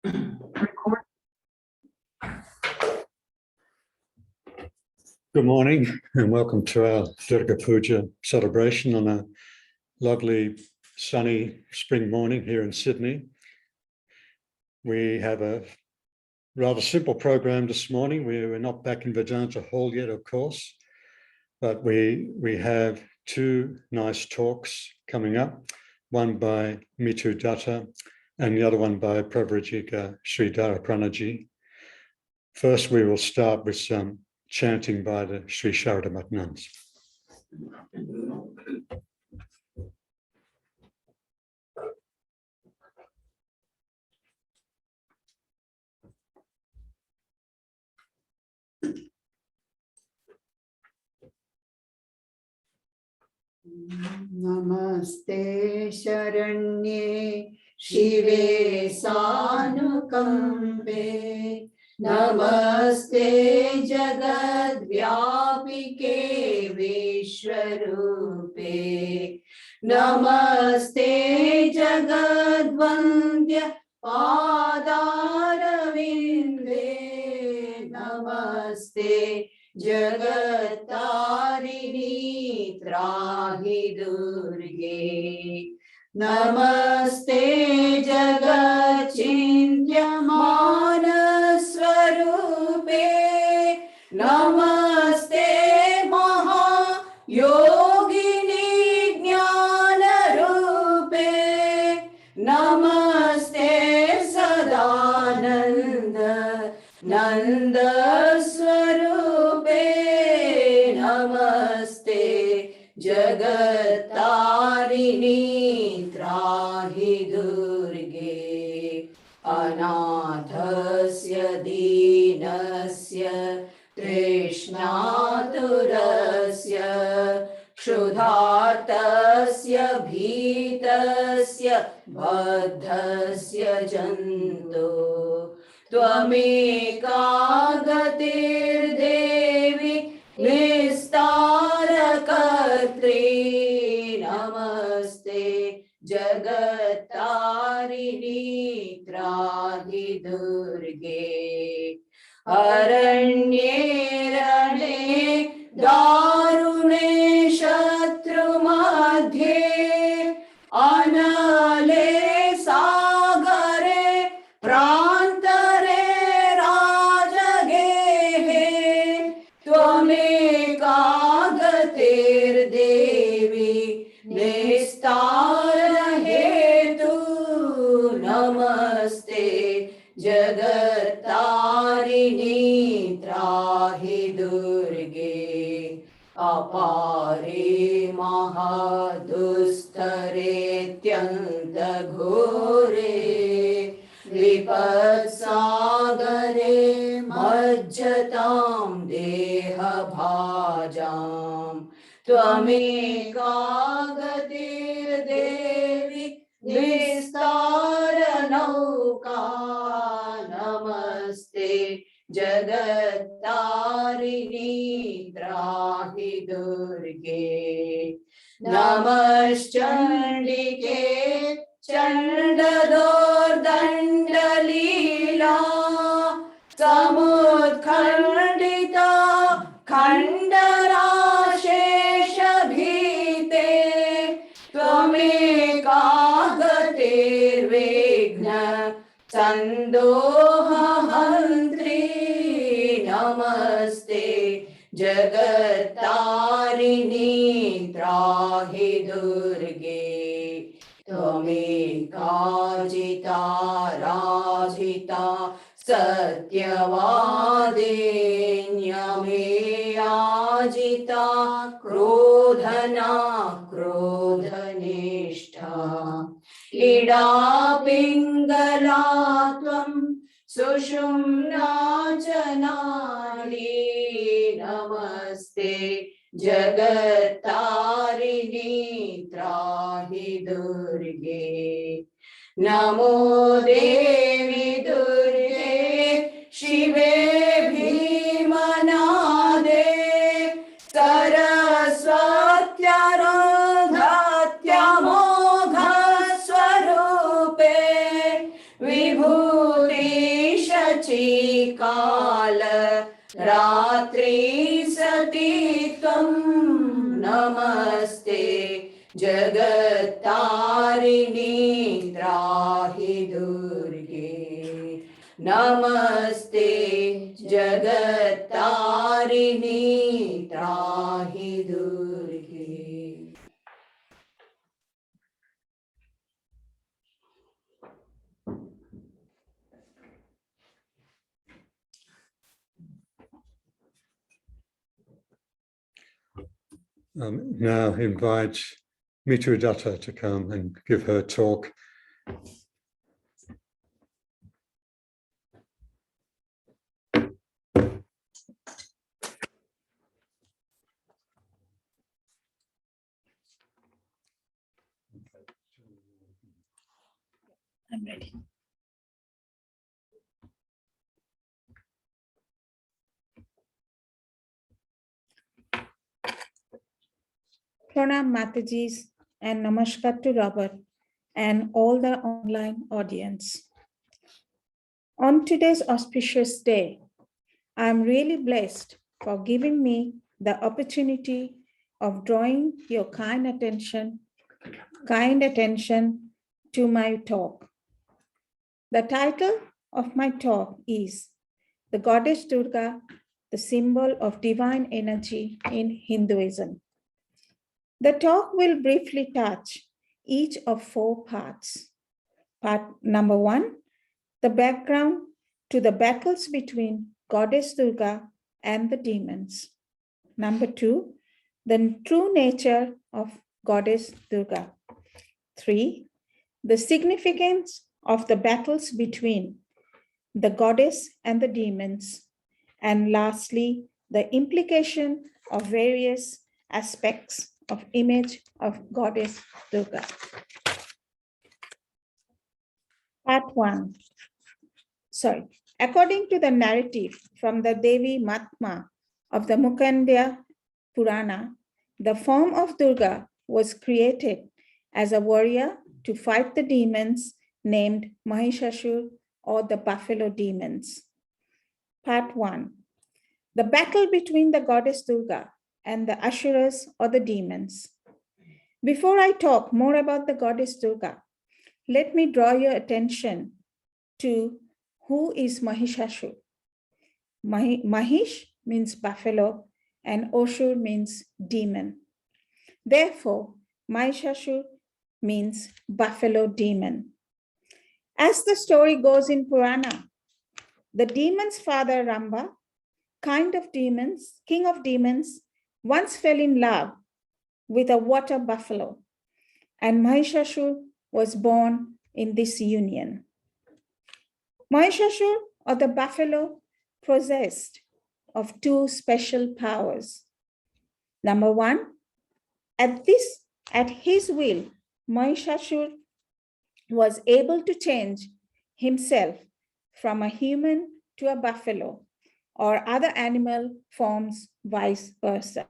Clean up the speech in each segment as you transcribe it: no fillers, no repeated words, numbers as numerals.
Record. Good morning and welcome to our Durga Puja celebration on a lovely sunny spring morning here in Sydney. We have a rather simple program this morning. We're not back in Vedanta Hall yet, of course, but we have two nice talks coming up, one by Mithu Dutta and the other one by Pravrajika Sridharaprana. First, we will start with some chanting by the Sri Sarada Nuns. Namaste Sharanye Shive Sanukambe Namaste Jagadvyapike Vishwarupe Namaste Jagadvandya Padaravinde Namaste Jagatarini Trahi Durge Namaste Jagachintya Manaswarupe Namaste Maha Yogini Jnanarupe Namaste Sadananda Nanda Swarupe Namaste Jagatarini Trahi Durge Anathasya Dinasya Trishnaturasya Kshudhartasya Bhitasya Baddhasya Janto Tvameka gatir devi nistarakatri namaste jagatarini trahi durge aranye rane darune shatru madhye anale sagare prantare rajagehe tvameka gatir devi nistara hetu namaste jagatarini trahi durge apare mahadustare tyanta ghore vipatsagare majjatam deha bhajam tvameka gatir devi nistara nauka namaste jagatarini trahi durge namaschandike Chandadordandalila Samudkhandita Khandarashesha Bhite Tvameka gatir vigna Sandoha hantri Namaste Jagatarini Trahi Durge Tvameka jita rajita satyavadenyame ajita krodhana krodhanishta ida pingalatvam sushumna chanali namaste jagatarini trahi durge namo devi durge shive bhimanade saraswatyaradhatya mogha swarupe vibhuti रची काल रात्रि सती त्वं नमस्ते जगत्तारिणी त्राहि दुर्गे नमस्ते जगत्तारिणी त्राहि दुर्गे. Now invite Mithu Dutta to come and give her talk. I'm ready. Pranam Mataji's and Namaskar to Robert and all the online audience. On today's auspicious day, I am really blessed for giving me the opportunity of drawing your kind attention to my talk. The title of my talk is The Goddess Durga, the symbol of divine energy in Hinduism. The talk will briefly touch each of 4 parts. Part number 1, the background to the battles between Goddess Durga and the demons. Number 2, the true nature of Goddess Durga. 3, the significance of the battles between the goddess and the demons. And lastly, the implication of various aspects of image of Goddess Durga. Part 1. According to the narrative from the Devi Matma of the Mukandya Purana, the form of Durga was created as a warrior to fight the demons named Mahishasur or the buffalo demons. Part 1. The battle between the goddess Durga and the Asuras or the demons. Before I talk more about the goddess Durga, let me draw your attention to who is Mahishasur. Mahish means buffalo and Asur means demon. Therefore, Mahishasur means buffalo demon. As the story goes in Purana, the demon's father Ramba, king of demons, once fell in love with a water buffalo, and Mahishasur was born in this union. Mahishasur or the buffalo possessed of 2 special powers. Number 1, at his will, Mahishasur was able to change himself from a human to a buffalo or other animal forms, vice versa.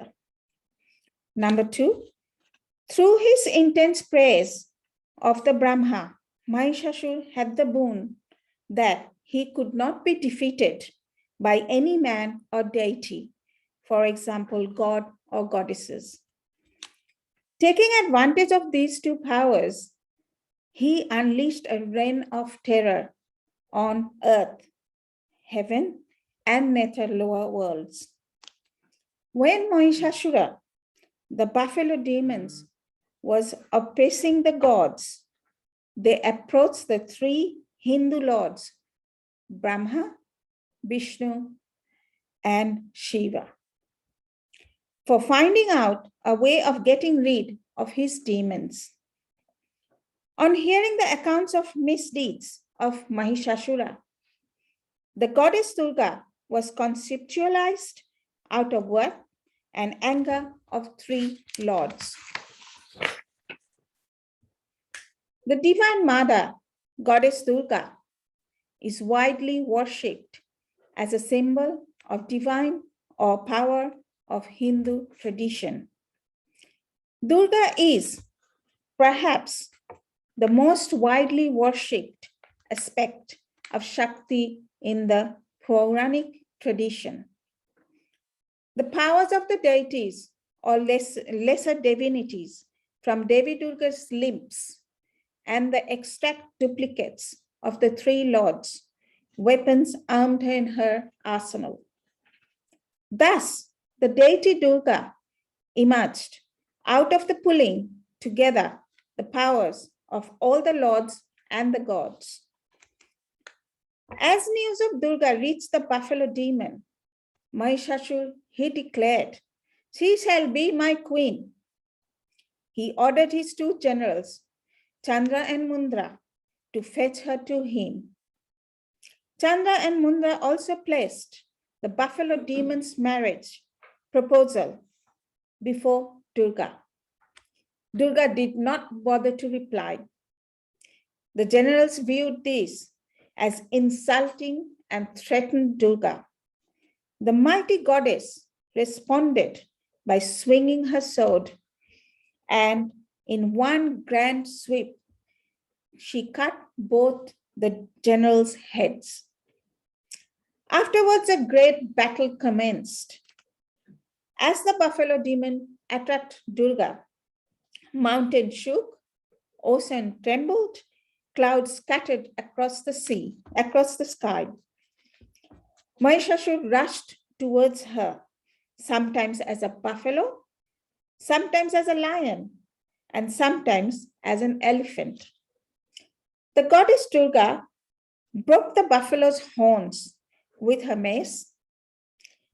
Number 2, through his intense praise of the Brahma, Mahishasur had the boon that he could not be defeated by any man or deity, for example, god or goddesses. Taking advantage of these 2 powers, he unleashed a reign of terror on earth, heaven, and nether lower worlds. When Mahishasura, the buffalo demons, was oppressing the gods, they approached the 3 Hindu lords, Brahma, Vishnu, and Shiva, for finding out a way of getting rid of his demons. On hearing the accounts of misdeeds of Mahishasura, the goddess Durga was conceptualized out of wrath and anger of 3 lords. The divine mother, goddess Durga, is widely worshipped as a symbol of divine or power of Hindu tradition. Durga is perhaps the most widely worshipped aspect of Shakti in the Puranic tradition. The powers of the deities or lesser divinities from Devi Durga's limbs and the exact duplicates of the three lords, weapons armed in her arsenal. Thus, the deity Durga emerged out of the pulling together the powers of all the lords and the gods. As news of Durga reached the buffalo demon, Mahishasur, he declared, "She shall be my queen." He ordered his two generals, Chandra and Mundra, to fetch her to him. Chandra and Mundra also placed the buffalo demon's marriage proposal before Durga. Durga did not bother to reply. The generals viewed this as insulting and threatened Durga. The mighty goddess responded by swinging her sword, and in one grand sweep, she cut both the generals' heads. Afterwards, a great battle commenced. As the buffalo demon attacked Durga, mountain shook, ocean trembled, clouds scattered across the sky. Mahishasur rushed towards her, sometimes as a buffalo, sometimes as a lion, and sometimes as an elephant. The goddess Durga broke the buffalo's horns with her mace,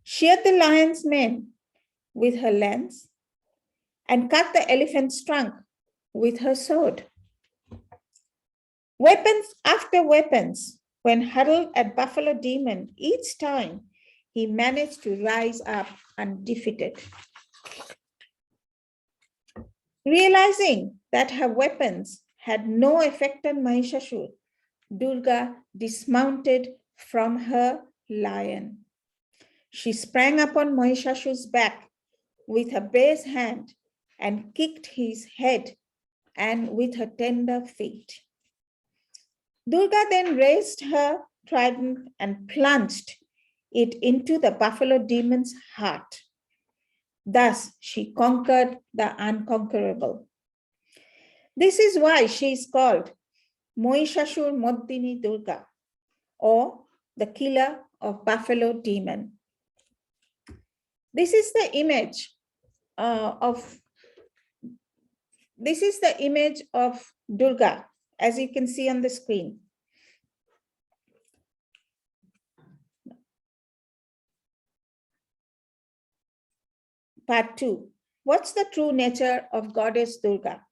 sheared the lion's mane with her lance, and cut the elephant's trunk with her sword. Weapons after weapons, when hurled at Buffalo Demon, each time he managed to rise up undefeated. Realizing that her weapons had no effect on Mahishasur, Durga dismounted from her lion. She sprang upon Mahishashur's back with her bare hand and kicked his head and with her tender feet. Durga then raised her trident and plunged it into the buffalo demon's heart. Thus, she conquered the unconquerable. This is why she is called Mahishasur Mardini Durga, or the killer of buffalo demon. This is the image of Durga, as you can see on the screen. Part 2. What's the true nature of Goddess Durga?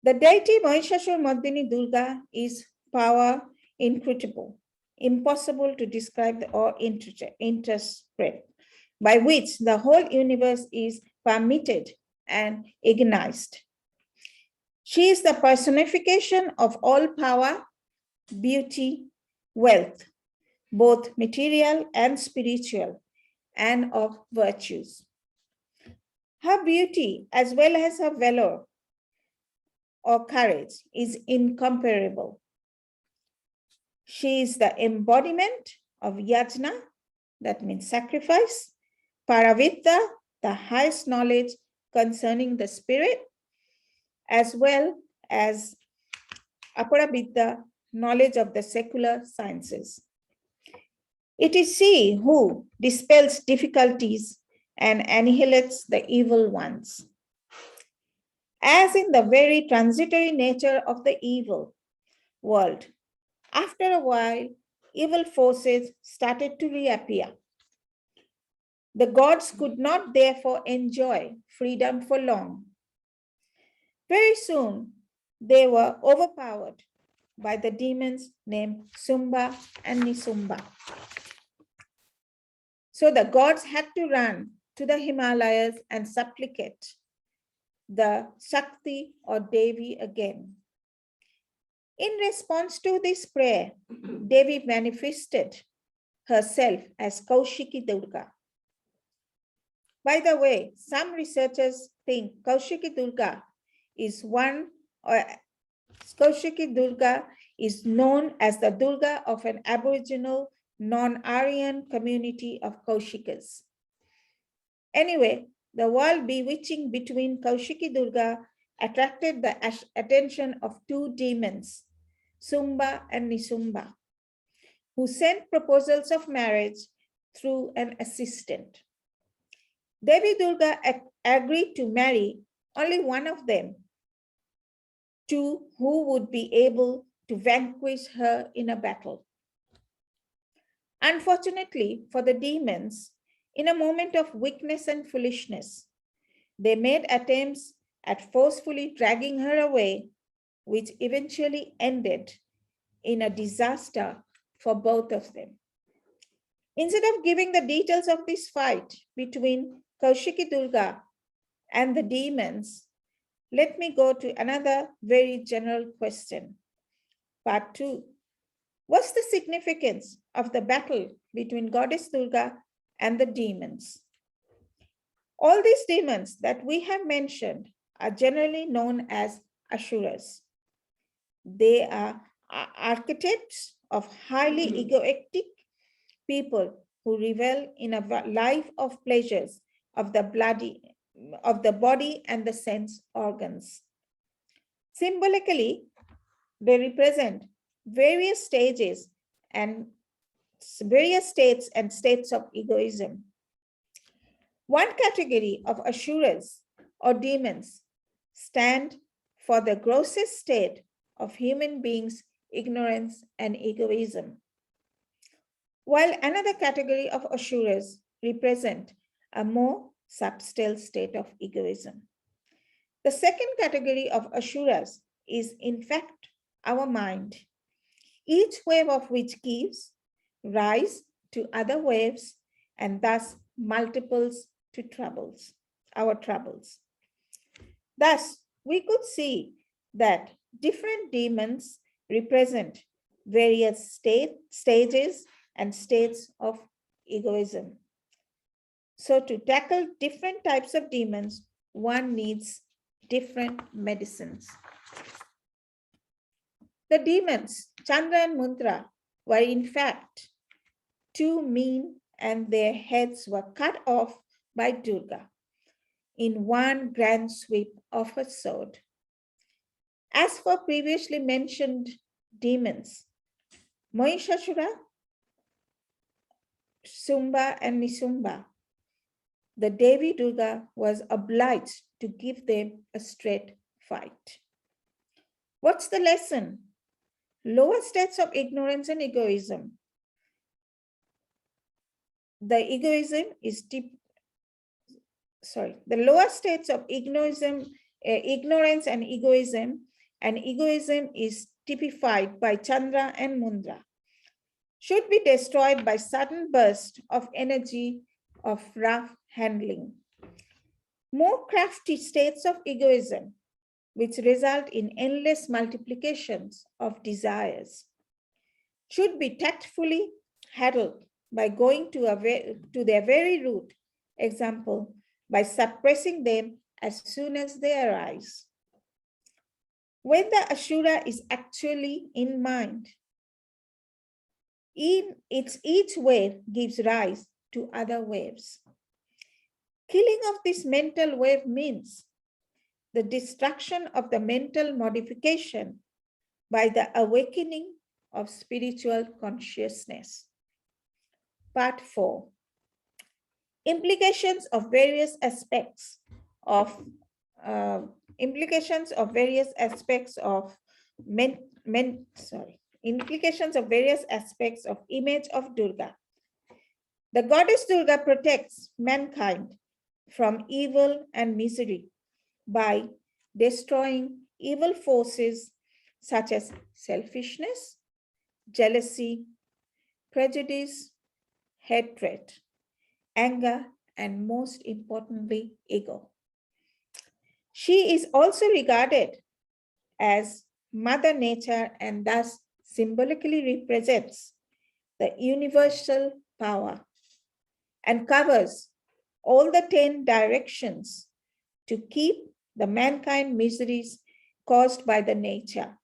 The deity Mahishasur Mardini Durga is power inscrutable, impossible to describe or interpret, by which the whole universe is permitted and agonized. She is the personification of all power, beauty, wealth, both material and spiritual, and of virtues. Her beauty, as well as her valor or courage, is incomparable. She is the embodiment of yajna, that means sacrifice, paravidya, the highest knowledge concerning the spirit, as well as aparavidya, knowledge of the secular sciences. It is she who dispels difficulties and annihilates the evil ones. As in the very transitory nature of the evil world, after a while, evil forces started to reappear. The gods could not therefore enjoy freedom for long. Very soon, they were overpowered by the demons named Sumba and Nisumba. So the gods had to run to the Himalayas and supplicate the Shakti or Devi again. In response to this prayer, Devi manifested herself as Kaushiki Durga. By the way, some researchers think Kaushiki Durga is is known as the Dulga of an Aboriginal non-Aryan community of Kaushikas. Anyway, the world bewitching between Kaushiki Durga attracted the attention of two demons, Sumba and Nisumba, who sent proposals of marriage through an assistant. Devi Durga agreed to marry only one of them, to who would be able to vanquish her in a battle. Unfortunately for the demons, in a moment of weakness and foolishness, they made attempts at forcefully dragging her away, which eventually ended in a disaster for both of them. Instead of giving the details of this fight between Kaushiki Durga and the demons, let me go to another very general question. Part 2. What's the significance of the battle between Goddess Durga and the demons? All these demons that we have mentioned are generally known as Asuras. They are archetypes of highly egoistic people who revel in a life of pleasures of the body and the sense organs. Symbolically, they represent various states and states of egoism. One category of Asuras or demons stand for the grossest state of human beings' ignorance and egoism, while another category of Asuras represent a more subtle state of egoism. The second category of Asuras is in fact our mind, each wave of which gives rise to other waves and thus multiples to our troubles. Thus, we could see that different demons represent various stages and states of egoism. So to tackle different types of demons, one needs different medicines. The demons, Chandra and Mundra, were in fact too mean, and their heads were cut off by Durga in one grand sweep of her sword. As for previously mentioned demons, Mahishasura, Sumba and Nisumba, the Devi Durga was obliged to give them a straight fight. What's the lesson? Lower states of ignorance and egoism. The lower states of ignorance and egoism is typified by Chandra and Mundra, should be destroyed by sudden burst of energy of rough handling. More crafty states of egoism, which result in endless multiplications of desires, should be tactfully handled by going to their very root, example, by suppressing them as soon as they arise. When the Asura is actually in mind, each wave gives rise to other waves. Killing of this mental wave means the destruction of the mental modification by the awakening of spiritual consciousness. Part 4. Implications of various aspects of image of Durga. The goddess Durga protects mankind from evil and misery by destroying evil forces such as selfishness, jealousy, prejudice, hatred, anger, and most importantly, ego. She is also regarded as Mother Nature and thus symbolically represents the universal power and covers all the 10 directions to keep the mankind miseries caused by the nature,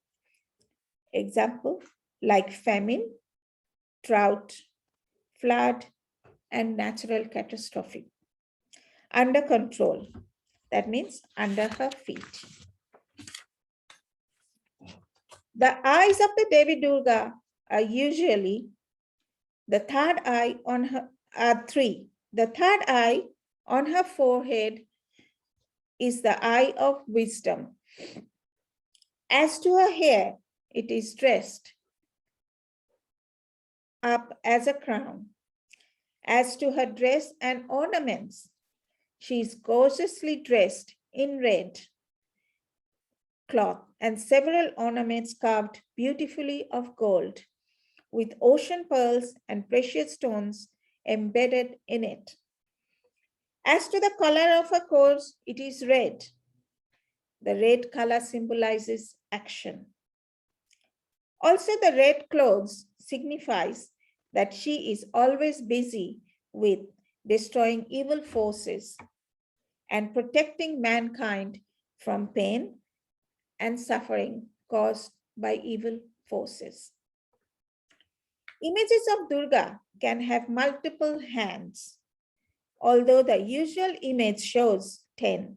Example, like famine, drought, flood, and natural catastrophe. Under control, that means under her feet. The eyes of the Devi Durga are usually the third eye on her are three. The third eye on her forehead is the eye of wisdom. As to her hair, it is dressed up as a crown. As to her dress and ornaments, she is gorgeously dressed in red cloth and several ornaments carved beautifully of gold, with ocean pearls and precious stones embedded in it. As to the color of her clothes, it is red. The red color symbolizes action. Also, the red clothes signifies that she is always busy with destroying evil forces and protecting mankind from pain and suffering caused by evil forces. Images of Durga can have multiple hands, although the usual image shows 10.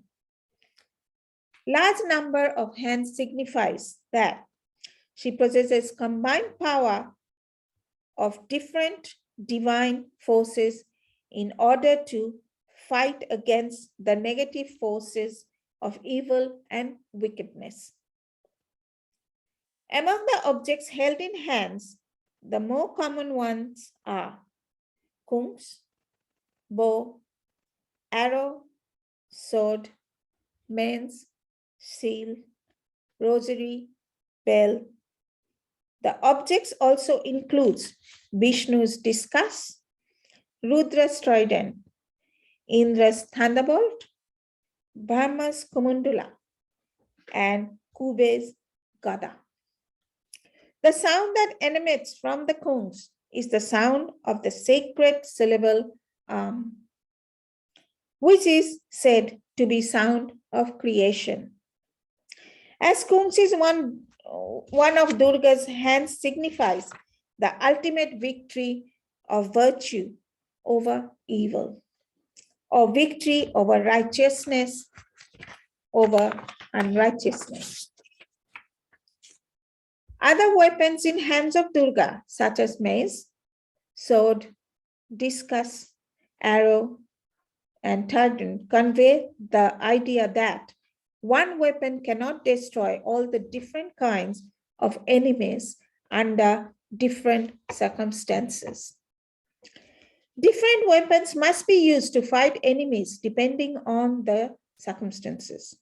Large number of hands signifies that she possesses combined power of different divine forces in order to fight against the negative forces of evil and wickedness. Among the objects held in hands, the more common ones are kungs, bow, arrow, sword, mace, seal, rosary, bell. The objects also includes Vishnu's discus, Rudra's trident, Indra's thunderbolt, Brahma's kumundula, and Kube's gada. The sound that emanates from the kungs is the sound of the sacred syllable which is said to be sound of creation. As kungs is one of Durga's hands signifies the ultimate victory of virtue over evil, or victory over righteousness over unrighteousness. Other weapons in hands of Durga, such as mace, sword, discus, arrow, and trident, convey the idea that one weapon cannot destroy all the different kinds of enemies under different circumstances. Different weapons must be used to fight enemies depending on the circumstances.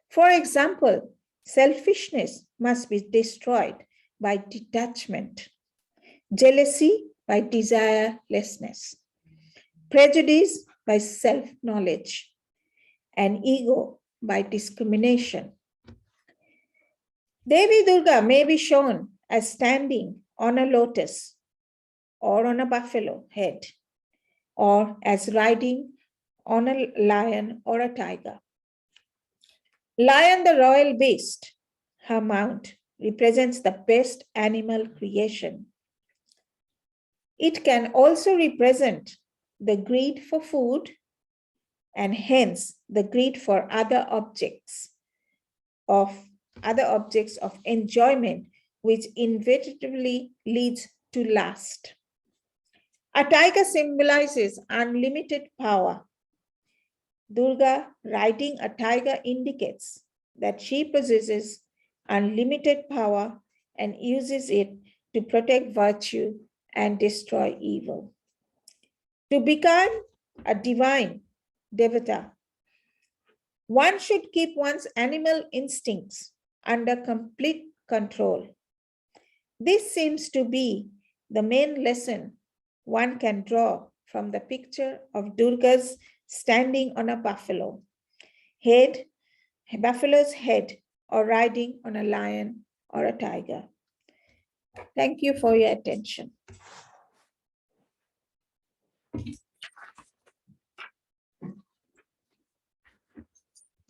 For example, selfishness must be destroyed by detachment, jealousy by desirelessness, prejudice by self-knowledge, and ego by discrimination. Devi Durga may be shown as standing on a lotus or on a buffalo head, or as riding on a lion or a tiger. Lion, the royal beast, her mount, represents the best animal creation. It can also represent the greed for food and hence the greed for other objects of enjoyment, which inevitably leads to lust. A tiger symbolizes unlimited power. Durga riding a tiger indicates that she possesses unlimited power and uses it to protect virtue and destroy evil. To become a divine devata, one should keep one's animal instincts under complete control. This seems to be the main lesson one can draw from the picture of Durga's standing on a buffalo's head, or riding on a lion or a tiger. Thank you for your attention.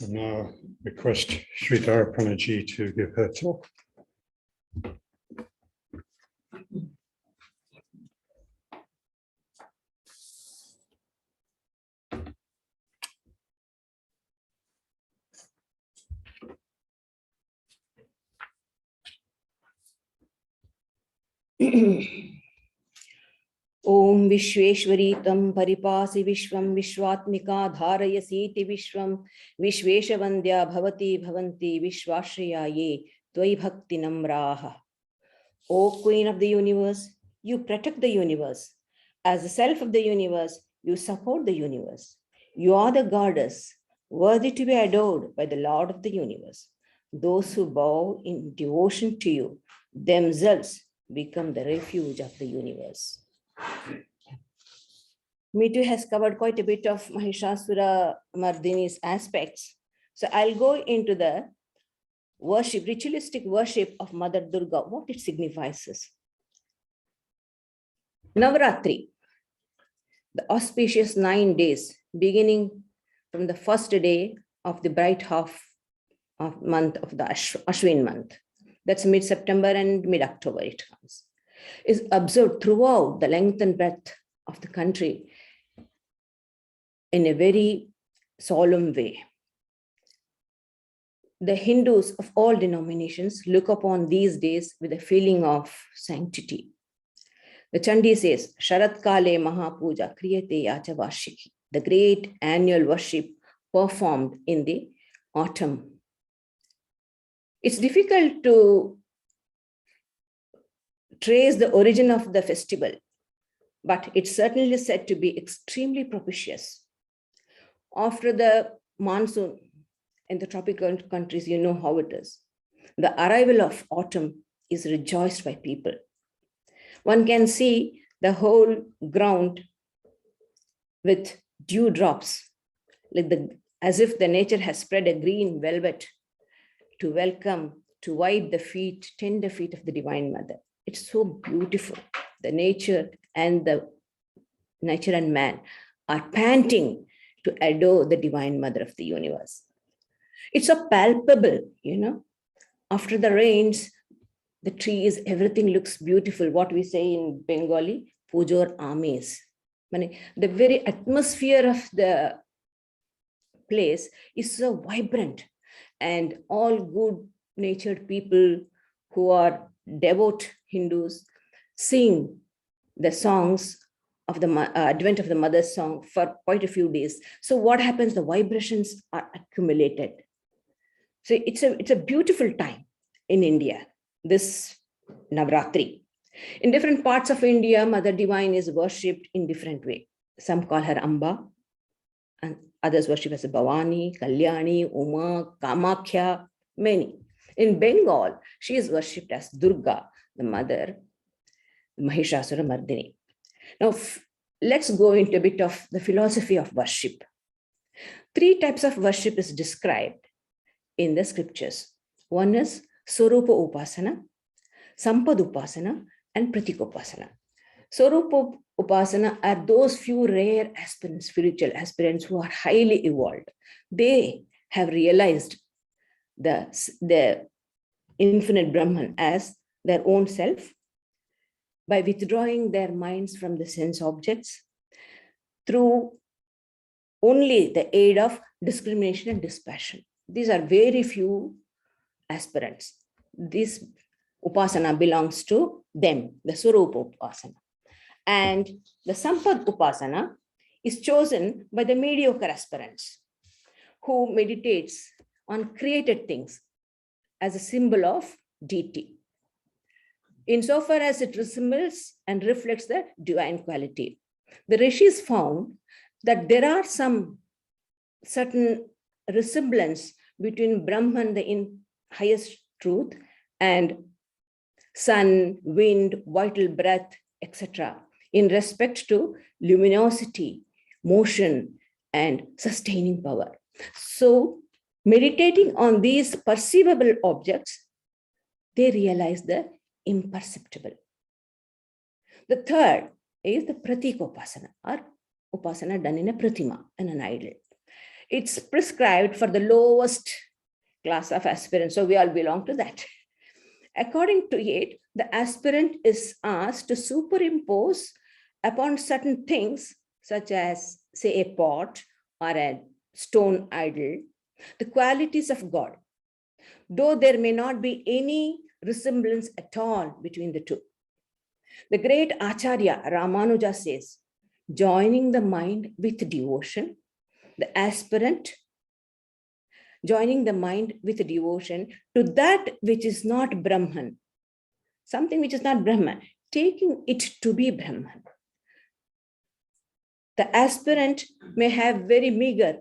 And now request Sridharaprana ji to give her talk. Om Vishweshwaritam Paripasi Vishwam Vishwatmika Dharayasiti Vishwam Vishveshavandya Bhavati Bhavanti Vishwashriyaye Tvai Bhakti Namraha. O Queen of the Universe, you protect the universe. As the self of the universe, you support the universe. You are the goddess, worthy to be adored by the Lord of the universe. Those who bow in devotion to you themselves become the refuge of the universe. Mithu has covered quite a bit of Mahishasura Mardini's aspects. So I'll go into the worship, ritualistic worship of Mother Durga, what it signifies. Navaratri, the auspicious 9 days, beginning from the first day of the bright half of month of the Ashwin month. That's mid-September and mid-October it comes. Is observed throughout the length and breadth of the country in a very solemn way. The Hindus of all denominations look upon these days with a feeling of sanctity. The Chandi says, Sharat Kale Maha Puja Kriyate Yacha Vashiki, the great annual worship performed in the autumn. It's difficult to trace the origin of the festival, but it's certainly said to be extremely propitious. After the monsoon in the tropical countries, you know how it is. The arrival of autumn is rejoiced by people. One can see the whole ground with dewdrops, like as if the nature has spread a green velvet to welcome, to wipe the feet, tender feet of the Divine Mother. It's so beautiful. The nature and man are panting to adore the Divine Mother of the universe. It's so palpable, you know. After the rains, the trees, everything looks beautiful. What we say in Bengali, Pujor Ames. The very atmosphere of the place is so vibrant, and all good-natured people who are devout Hindus sing the songs of the Advent of the Mother's song for quite a few days. So what happens? The vibrations are accumulated. So it's a beautiful time in India, this Navratri. In different parts of India, Mother Divine is worshipped in different ways. Some call her Amba, and others worship as Bhavani, Kalyani, Uma, Kamakhya, many. In Bengal, she is worshipped as Durga, the mother, Mahishasura Mardini. Now, let's go into a bit of the philosophy of worship. 3 types of worship is described in the scriptures. One is Swarupa Upasana, Sampad Upasana, and Pratikopasana. Swarupa Upasana are those few rare aspirants, spiritual aspirants who are highly evolved. They have realized the infinite Brahman as their own self by withdrawing their minds from the sense objects through only the aid of discrimination and dispassion. These are very few aspirants. This Upasana belongs to them, the Swarupa Upasana. And the Sampad Upasana is chosen by the mediocre aspirants who meditates on created things as a symbol of deity, insofar as it resembles and reflects the divine quality. The rishis found that there are some certain resemblance between Brahman, the highest truth, and sun, wind, vital breath, etc., in respect to luminosity, motion, and sustaining power. So, meditating on these perceivable objects, they realize the imperceptible. The third is the Pratikopasana, or Upasana done in a Pratima, in an idol. It's prescribed for the lowest class of aspirants, so we all belong to that. According to it, the aspirant is asked to superimpose upon certain things, such as, say, a pot or a stone idol, the qualities of God, though there may not be any resemblance at all between the two. The great Acharya Ramanuja says, joining the mind with devotion, the aspirant joining the mind with devotion to that which is not Brahman, something which is not Brahman, taking it to be Brahman. The aspirant may have very meager,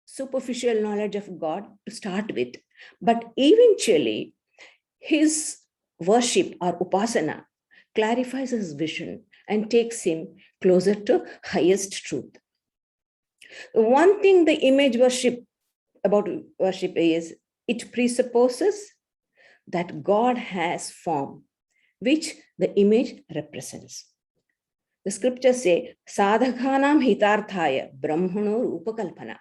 superficial knowledge of God to start with, but eventually his worship or upasana clarifies his vision and takes him closer to highest truth. One thing the image worship about worship is, it presupposes that God has form, which the image represents. The scriptures say, sadhakanam hitarthaya brahmano rupakalpana.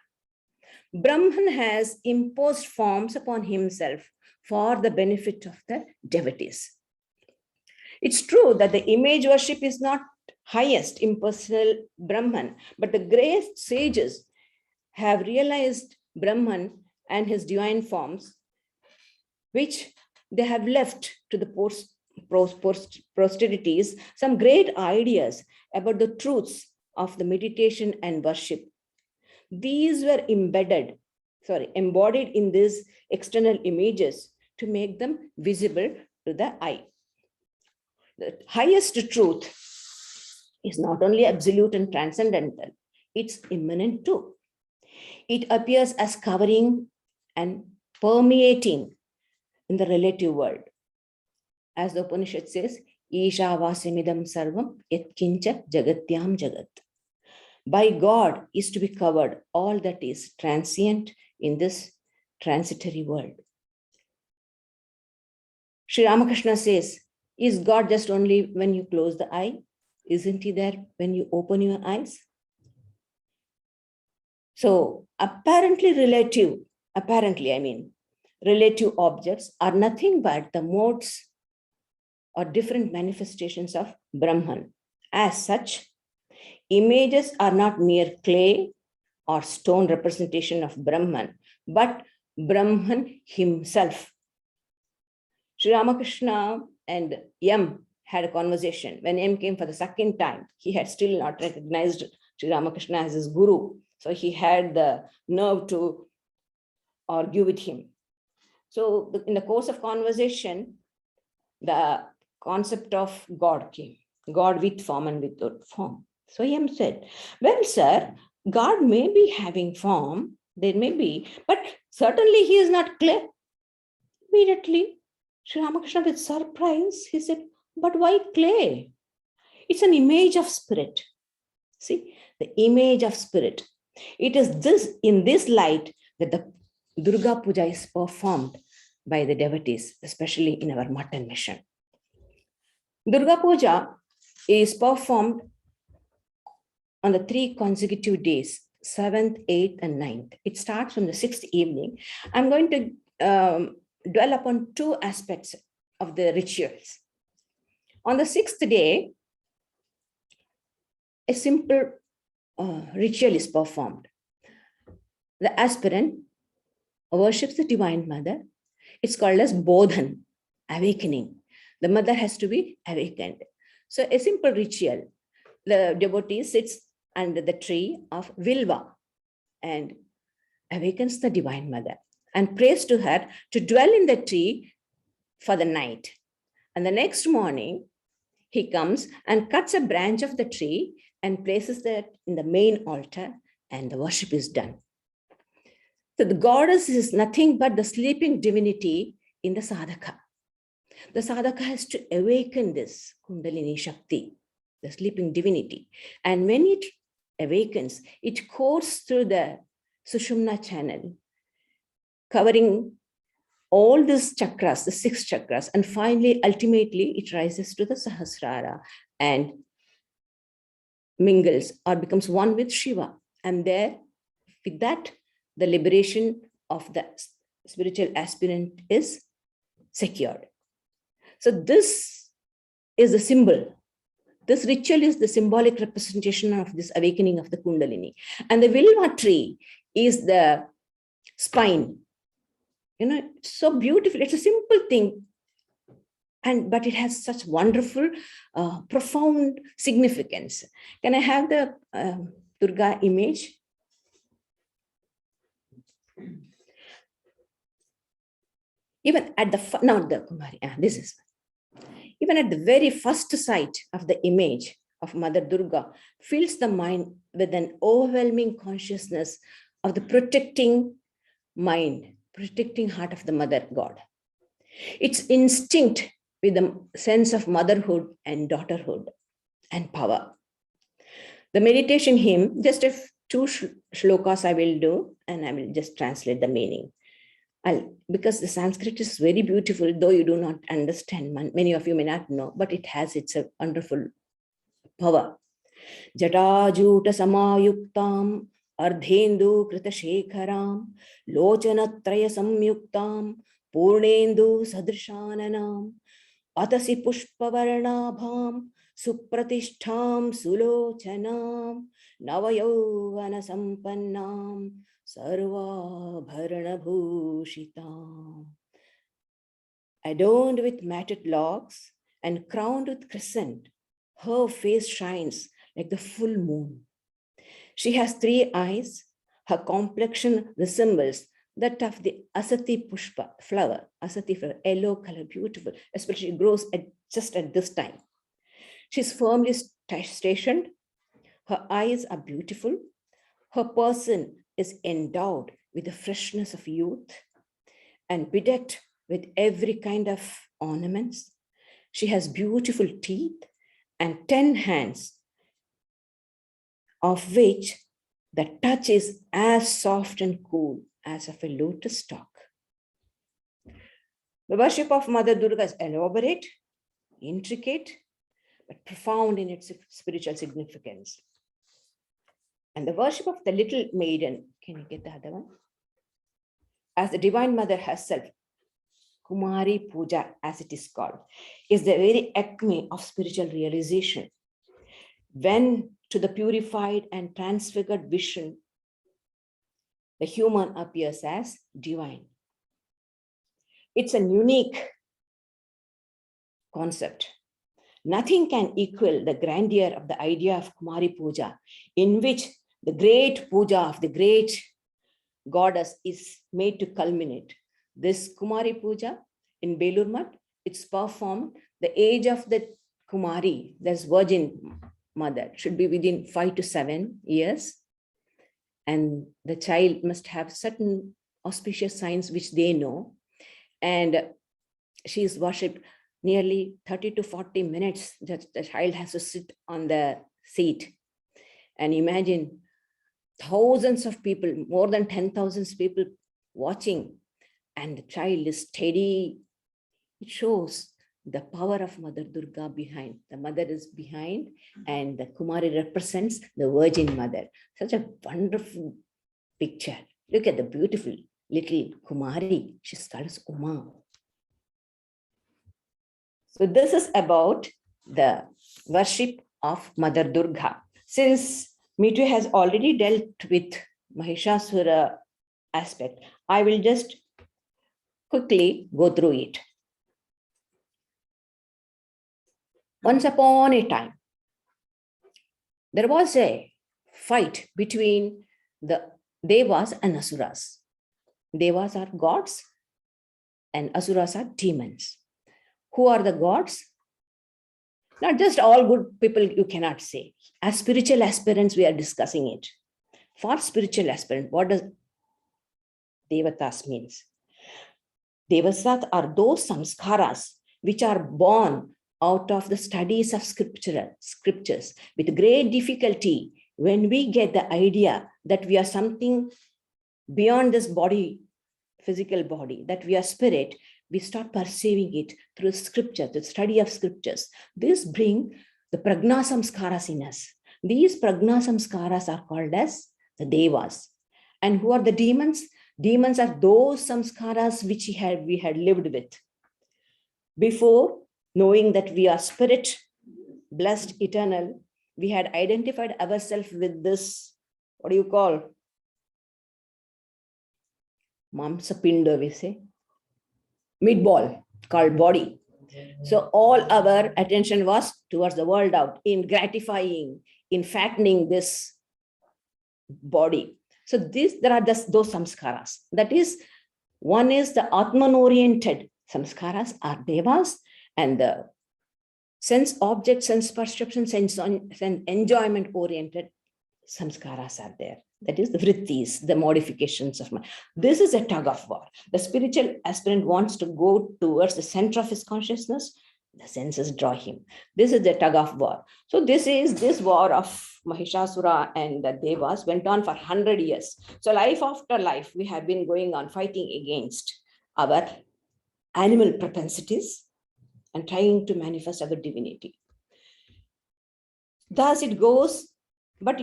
Brahman has imposed forms upon himself for the benefit of the devotees. It's true that the image worship is not highest impersonal Brahman, but the great sages have realized Brahman and his divine forms, which they have left to the posterities some great ideas about the truths of the meditation and worship. These were embodied in these external images to make them visible to the eye. The highest truth is not only absolute and transcendental, it's immanent too. It appears as covering and permeating in the relative world. As the Upanishad says, Isha vasimidam sarvam yatkincha jagatyam jagat. By God is to be covered all that is transient in this transitory world. Sri Ramakrishna says, is God just only when you close the eye? Isn't he there when you open your eyes? So relative objects are nothing but the modes or different manifestations of Brahman. As such, images are not mere clay or stone representation of Brahman, but Brahman himself. Sri Ramakrishna and Yam had a conversation. When Yam came for the second time, he had still not recognized Sri Ramakrishna as his guru. So he had the nerve to argue with him. So in the course of conversation, the concept of God came, God with form and without form. So Yam said, well, sir, God may be having form, there may be, but certainly he is not clay. Immediately, Sri Ramakrishna with surprise, he said, but why clay? It's an image of spirit. See, the image of spirit. It is this in this light that the Durga Puja is performed by the devotees, especially in our Mutton mission. Durga Puja is performed on the 3 consecutive days, 7th, 8th, and 9th. It starts from the 6th evening. I'm going to dwell upon 2 aspects of the rituals. On the 6th day, a simple ritual is performed. The aspirant worships the Divine Mother. It's called as Bodhan, awakening. The mother has to be awakened. So a simple ritual. The devotee sits under the tree of Vilva and awakens the Divine Mother and prays to her to dwell in the tree for the night. And the next morning, he comes and cuts a branch of the tree and places that in the main altar, and the worship is done. So the goddess is nothing but the sleeping divinity in the sadhaka. The sadhaka has to awaken this Kundalini Shakti, the sleeping divinity. And when it awakens, it courses through the Sushumna channel, covering all these chakras, the 6 chakras, and finally, ultimately, it rises to the Sahasrara and mingles or becomes one with Shiva. And there, with that, the liberation of the spiritual aspirant is secured. So this is the symbol. This ritual is the symbolic representation of this awakening of the Kundalini. And the Vilva tree is the spine. You know, it's so beautiful. It's a simple thing. but it has such wonderful, profound significance. Can I have the Durga image? Even at the, not the Kumari, this is, even at the very first sight of the image of Mother Durga, fills the mind with an overwhelming consciousness of the protecting mind, protecting heart of the Mother God. It's instinct with the sense of motherhood and daughterhood and power. The meditation hymn, just two shlokas I will do, and I will just translate the meaning. Because the Sanskrit is very beautiful, though you do not understand, many of you may not know, but it has its a wonderful power. Jatajuta samayuktam ardhendu krita shekharam lochanatraya samyuktam purnendu sadrishananam atasi pushpavarnabham supratishtham sulochanam navayovana sampannam sarva bharana bhushitam. Adorned with matted locks and crowned with crescent, her face shines like the full moon. She has 3 eyes. Her complexion resembles that of the Asati Pushpa flower. Asati flower, yellow color, beautiful, especially grows just at this time. She's firmly stationed. Her eyes are beautiful. Her person is endowed with the freshness of youth and bedecked with every kind of ornaments. She has beautiful teeth and 10 hands, of which the touch is as soft and cool as of a lotus stalk. The worship of Mother Durga is elaborate, intricate, but profound in its spiritual significance. And the worship of the little maiden, can you get the other one? As the Divine Mother herself, Kumari Puja, as it is called, is the very acme of spiritual realization. When to the purified and transfigured vision, the human appears as divine. It's a unique concept. Nothing can equal the grandeur of the idea of Kumari Puja, in which the great puja of the great goddess is made to culminate. This Kumari Puja in Belur Math, it's performed, the age of the Kumari, that's virgin mother, should be within 5 to 7 years. And the child must have certain auspicious signs which they know. And she is worshipped nearly 30 to 40 minutes. That the child has to sit on the seat. And imagine thousands of people, more than 10,000 people watching, and the child is steady. It shows the power of Mother Durga behind. The mother is behind, and the Kumari represents the Virgin Mother. Such a wonderful picture. Look at the beautiful little Kumari. She's called as Uma. So this is about the worship of Mother Durga. Since Mithu has already dealt with Mahishasura aspect, I will just quickly go through it. Once upon a time, there was a fight between the Devas and Asuras. Devas are gods and Asuras are demons. Who are the gods? Not just all good people, you cannot say. As spiritual aspirants, we are discussing it. For spiritual aspirant, what does Devatas means? Devasat are those samskaras which are born out of the studies of scriptures. With great difficulty, when we get the idea that we are something beyond this body, physical body, that we are spirit, we start perceiving it through scripture, the study of scriptures. This brings the prajna samskaras in us. These prajna samskaras are called as the devas. And who are the demons? Demons are those samskaras which we had lived with. Before knowing that we are spirit, blessed, eternal, we had identified ourselves with this, what do you call? Mamsa pinda, we say. Mid-ball, called body. So all our attention was towards the world out, in gratifying, in fattening this body. So there are those samskaras. That is, one is the Atman-oriented samskaras are devas, and the sense object, sense perception, sense enjoyment-oriented samskaras are there. That is the vrittis, the modifications of mind. This is a tug of war. The spiritual aspirant wants to go towards the center of his consciousness. The senses draw him. This is the tug of war. So this war of Mahishasura and the Devas went on for 100 years. So life after life, we have been going on fighting against our animal propensities and trying to manifest our divinity. Thus it goes, but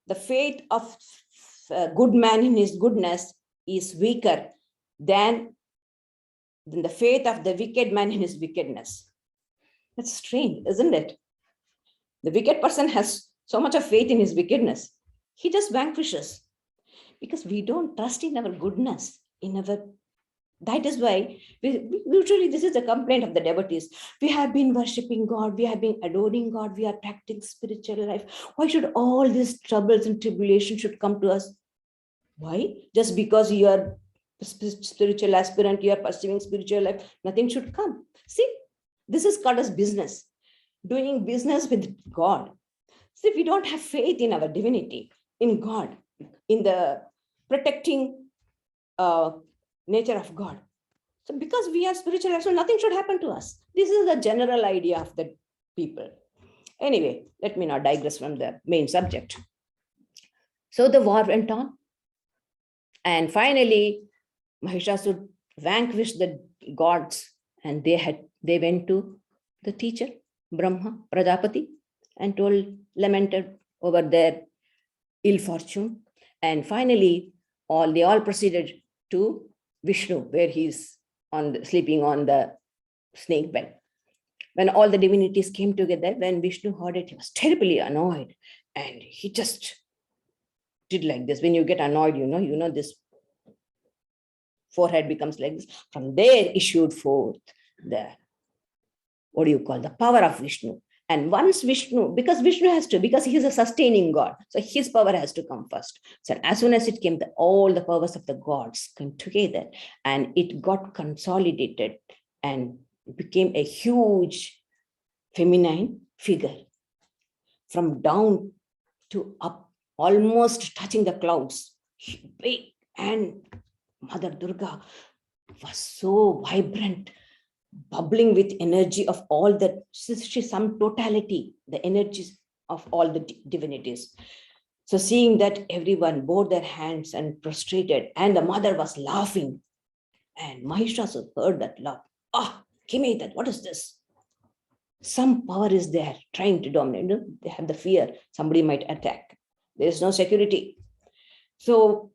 the faith of a good man in his goodness is weaker than the faith of the wicked man in his wickedness. That's strange, isn't it? The wicked person has so much of faith in his wickedness. He just vanquishes because we don't trust in our goodness, that is why usually this is a complaint of the devotees. We have been worshipping God, we have been adoring God, we are practicing spiritual life. Why should all these troubles and tribulations should come to us? Why? Just because you are spiritual aspirant, you are pursuing spiritual life, nothing should come. See, this is called as business, doing business with God. See, we don't have faith in our divinity, in God, in the protecting nature of God. So because we are spiritual, so nothing should happen to us. This is the general idea of the people. Anyway, let me not digress from the main subject. So the war went on. And finally, Mahishasura vanquished the gods, and they went to the teacher, Brahma, Prajapati, and lamented over their ill fortune. And finally, they all proceeded to Vishnu, where he's sleeping on the snake bed. When all the divinities came together, when Vishnu heard it, he was terribly annoyed, and he just did like this. When you get annoyed, this forehead becomes like this. From there issued forth the power of Vishnu. And once Vishnu, because he is a sustaining God, so his power has to come first. So as soon as it came, all the powers of the gods came together, and it got consolidated and became a huge feminine figure, from down to up, almost touching the clouds. Big, and Mother Durga was so vibrant, bubbling with energy of all that. She's some totality, the energies of all the divinities. So seeing that, everyone bowed their hands and prostrated, and the mother was laughing. And Mahishasura heard that laugh. Give me that. What is this? Some power is there trying to dominate. They have the fear somebody might attack. There is no security. So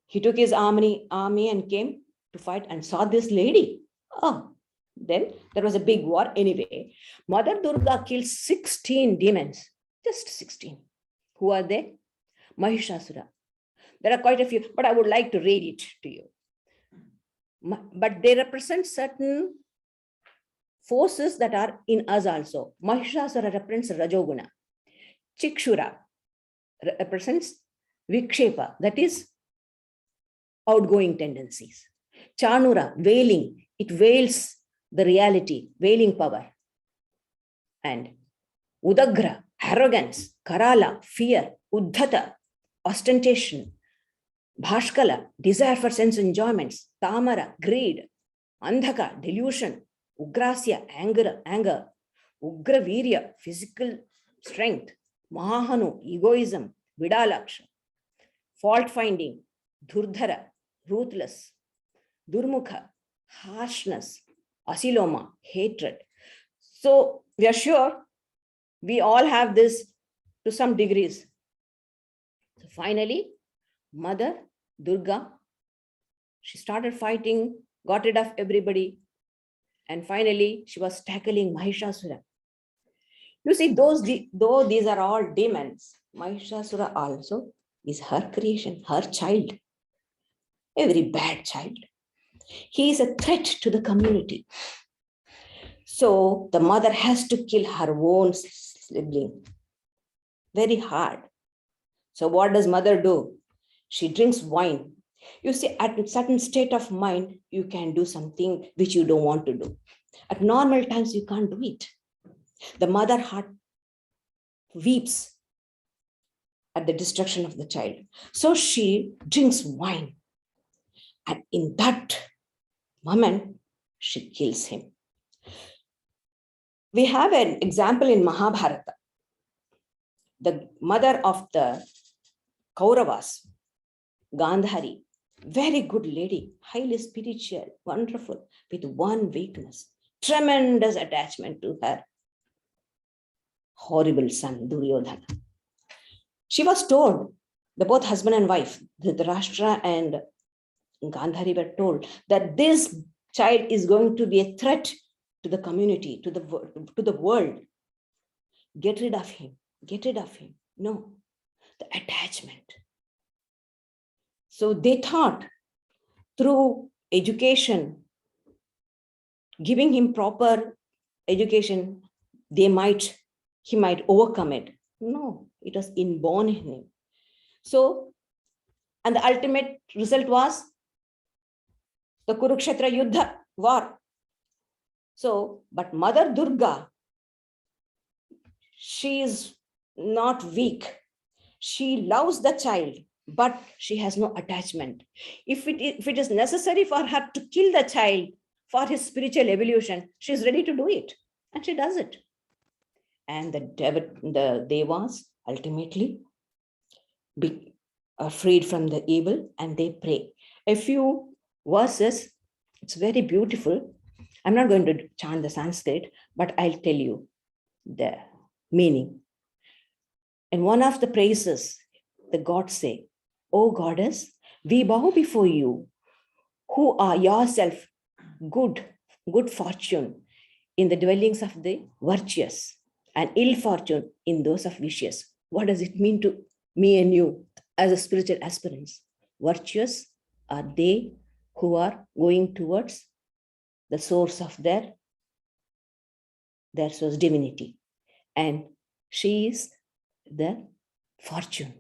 he took his army and came to fight, and saw this lady. Then there was a big war. Anyway, Mother Durga killed 16 demons, just 16. Who are they? Mahishasura. There are quite a few, but I would like to read it to you. But they represent certain forces that are in us also. Mahishasura represents Rajoguna. Chikshura represents Vikshepa, that is outgoing tendencies. Chanura, veiling, it veils the reality, veiling power. And Udagra, arrogance. Karala, fear. Uddhata, ostentation. Bhashkala, desire for sense enjoyments. Tamara, greed. Andhaka, delusion. Ugrasya, anger. Ugra virya, physical strength. Mahahanu, egoism. Vidalaksha, fault finding. Dhurdhara, ruthless. Durmukha, harshness. Asiloma, hatred. So we are sure we all have this to some degrees. So finally, Mother Durga, she started fighting, got rid of everybody, and finally she was tackling Mahishasura. You see, though these are all demons, Mahishasura also is her creation, her child, a very bad child. He is a threat to the community. So the mother has to kill her own sibling. Very hard. So what does mother do? She drinks wine. You see, at a certain state of mind, you can do something which you don't want to do. At normal times, you can't do it. The mother heart weeps at the destruction of the child. So she drinks wine. And in that moment, she kills him. We have an example in Mahabharata. The mother of the Kauravas, Gandhari, very good lady, highly spiritual, wonderful, with one weakness, tremendous attachment to her horrible son, Duryodhana. She was told, the both husband and wife, Dhritarashtra and Gandhari were told that this child is going to be a threat to the community, to the world. Get rid of him. Get rid of him. No, the attachment. So they thought through education, giving him proper education, he might overcome it. No, it was inborn in him. So, and the ultimate result was the Kurukshetra Yuddha, war. So, but Mother Durga, she is not weak. She loves the child, but she has no attachment. If it is necessary for her to kill the child for his spiritual evolution, she is ready to do it. And she does it. And the Devas ultimately are freed from the evil and they pray. A few verses, it's very beautiful. I'm not going to chant the Sanskrit, but I'll tell you the meaning. And one of the praises, the gods say, "O goddess, we bow before you, who are yourself good fortune in the dwellings of the virtuous and ill fortune in those of vicious." What does it mean to me and you as a spiritual aspirants? Virtuous are they who are going towards the source of their source divinity. And she is the fortune.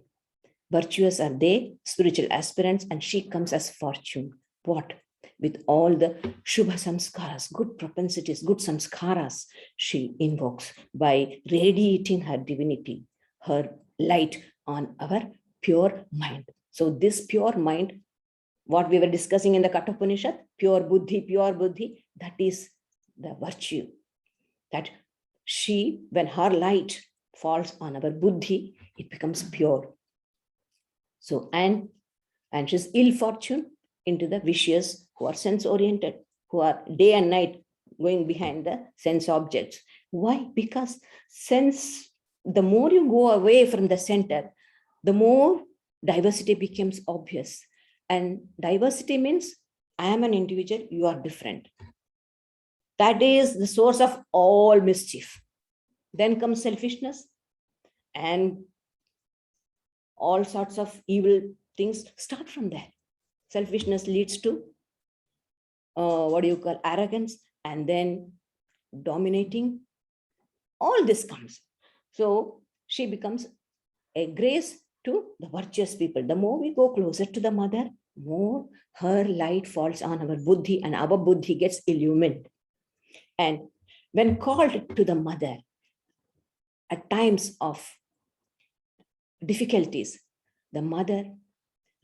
Virtuous are they, spiritual aspirants, and she comes as fortune. What? With all the Shubha samskaras, good propensities, good samskaras, she invokes by radiating her divinity, her light on our pure mind. So this pure mind, what we were discussing in the Kathopanishad, pure buddhi, that is the virtue. That she, when her light falls on our buddhi, it becomes pure. So, and she's ill fortune into the vicious who are sense oriented, who are day and night going behind the sense objects. Why? Because sense, the more you go away from the center, the more diversity becomes obvious. And diversity means I am an individual, you are different. That is the source of all mischief. Then comes selfishness and all sorts of evil things start from there. Selfishness leads to arrogance, and then dominating. All this comes. So she becomes a grace to the virtuous people. The more we go closer to the mother, more her light falls on our buddhi and our buddhi gets illumined. And when called to the mother at times of difficulties, the mother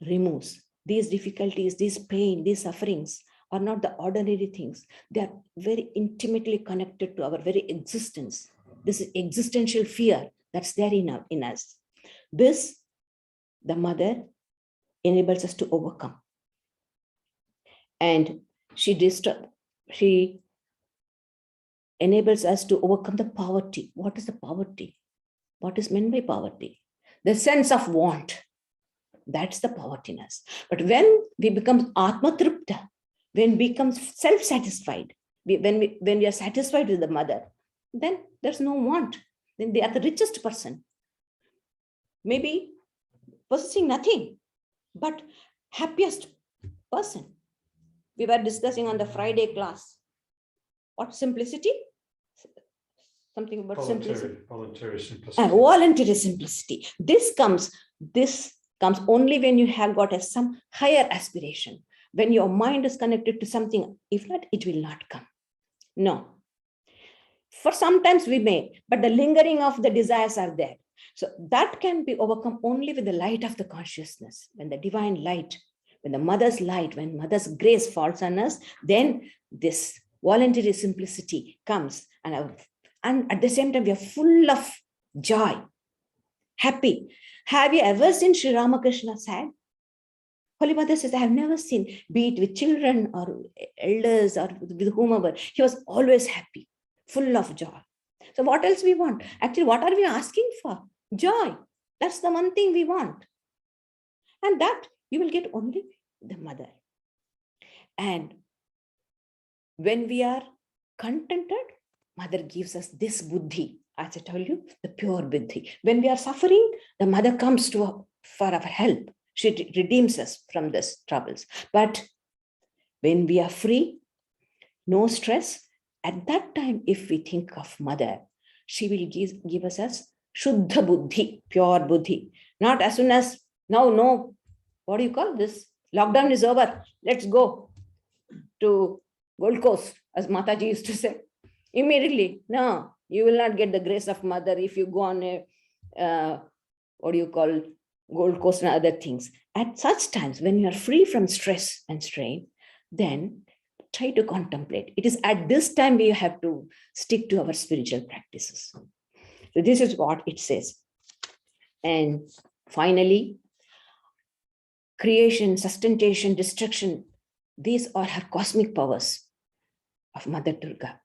removes these difficulties, these pain, these sufferings are not the ordinary things. They are very intimately connected to our very existence. This is existential fear that's there in us. This, the mother enables us to overcome. And she enables us to overcome the poverty. What is the poverty? What is meant by poverty? The sense of want. That's the povertiness. But when we become atmatripta, when we become self-satisfied, when we are satisfied with the mother, then there's no want. Then they are the richest person. Maybe possessing nothing, but happiest person. We were discussing on the Friday class. What simplicity? something about simplicity. Voluntary simplicity. And voluntary simplicity. This comes only when you have got some higher aspiration, when your mind is connected to something. If not, it will not come. No. For sometimes we may, but the lingering of the desires are there. So that can be overcome only with the light of the consciousness. When the divine light, when the mother's light, when mother's grace falls on us, then this voluntary simplicity comes. And at the same time, we are full of joy, happy. Have you ever seen Sri Ramakrishna sad? Holy Mother says, I have never seen, be it with children or elders or with whomever. He was always happy, full of joy. So what else we want? Actually, what are we asking for? Joy. That's the one thing we want. And that you will get only the mother. And when we are contented, mother gives us this buddhi. As I told you, the pure buddhi. When we are suffering, the mother comes for our help. She redeems us from these troubles. But when we are free, no stress, at that time, if we think of mother, she will give us Shuddha Buddhi, pure Buddhi. Not as soon as, no, what do you call this? Lockdown is over. Let's go to Gold Coast, as Mataji used to say. Immediately, no, you will not get the grace of mother if you go on a, Gold Coast and other things. At such times, when you are free from stress and strain, then try to contemplate. It is at this time we have to stick to our spiritual practices. So this is what it says. And finally, creation, sustentation, destruction, these are her cosmic powers of Mother Durga.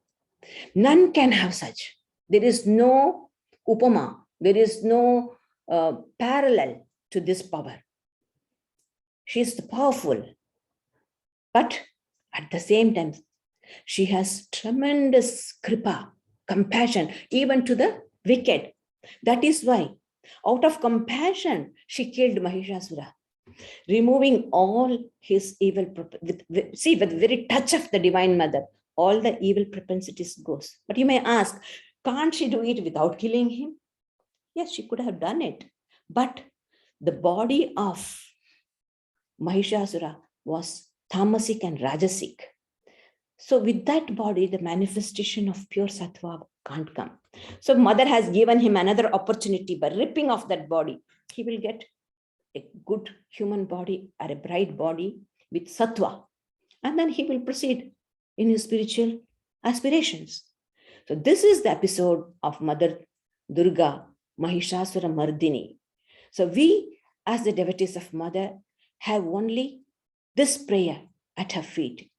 None can have such. There is no upama, there is no parallel to this power. She is powerful, but at the same time, she has tremendous kripa, compassion, even to the wicked. That is why, out of compassion, she killed Mahishasura, removing all his evil, with the very touch of the Divine Mother, all the evil propensities goes. But you may ask, can't she do it without killing him? Yes, she could have done it. But the body of Mahishasura was tamasic and rajasic. So with that body, the manifestation of pure sattva can't come. So mother has given him another opportunity by ripping off that body. He will get a good human body or a bright body with sattva. And then he will proceed in his spiritual aspirations. So this is the episode of Mother Durga, Mahishasura Mardini. So we, as the devotees of Mother, have only this prayer at her feet.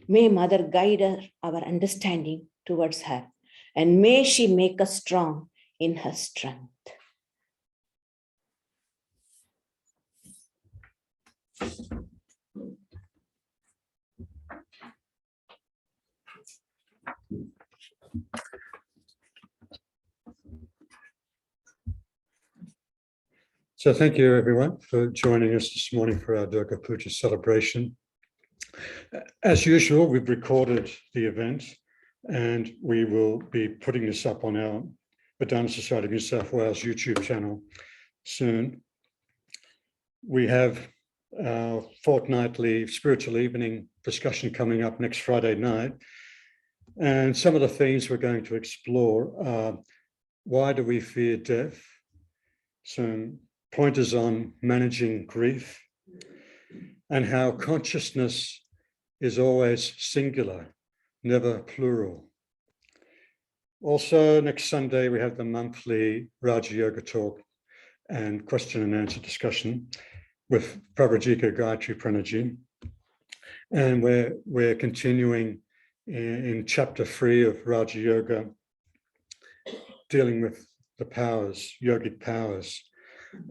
May Mother guide our understanding towards her, and may she make us strong in her strength. So thank you everyone for joining us this morning for our Durga Puja celebration. As usual, we've recorded the event and we will be putting this up on our Vedanta Society of New South Wales YouTube channel soon. We have our fortnightly spiritual evening discussion coming up next Friday night. And some of the themes we're going to explore are, why do we fear death? Some pointers on managing grief, and how consciousness is always singular, never plural. Also, next Sunday, we have the monthly Raja Yoga talk and question and answer discussion with Pravrajika Gayatri Pranaji. And we're continuing in chapter 3 of Raja Yoga, dealing with the powers, yogic powers.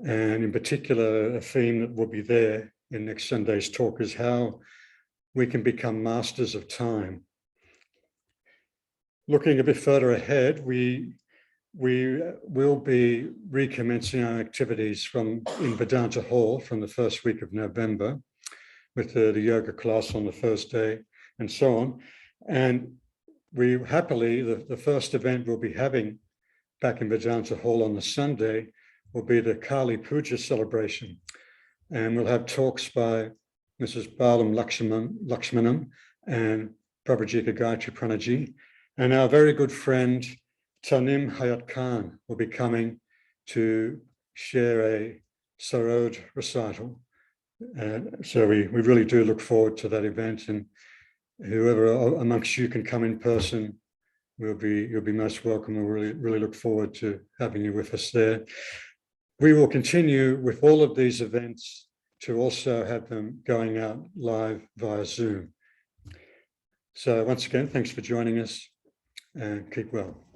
And in particular, a theme that will be there in next Sunday's talk is how we can become masters of time. Looking a bit further ahead, we will be recommencing our activities in Vedanta Hall from the first week of November, with the yoga class on the first day and so on. And we happily, the first event we'll be having back in Vedanta Hall on the Sunday will be the Kumari Puja celebration. And we'll have talks by Mrs. Balam Lakshmanam and Pravrajika Gayatri Pranaji. And our very good friend, Tanim Hayat Khan, will be coming to share a Sarada recital. So we really do look forward to that event, and whoever amongst you can come in person, you'll be most welcome. We'll really look forward to having you with us there. We will continue with all of these events to also have them going out live via Zoom. So once again, thanks for joining us, and keep well.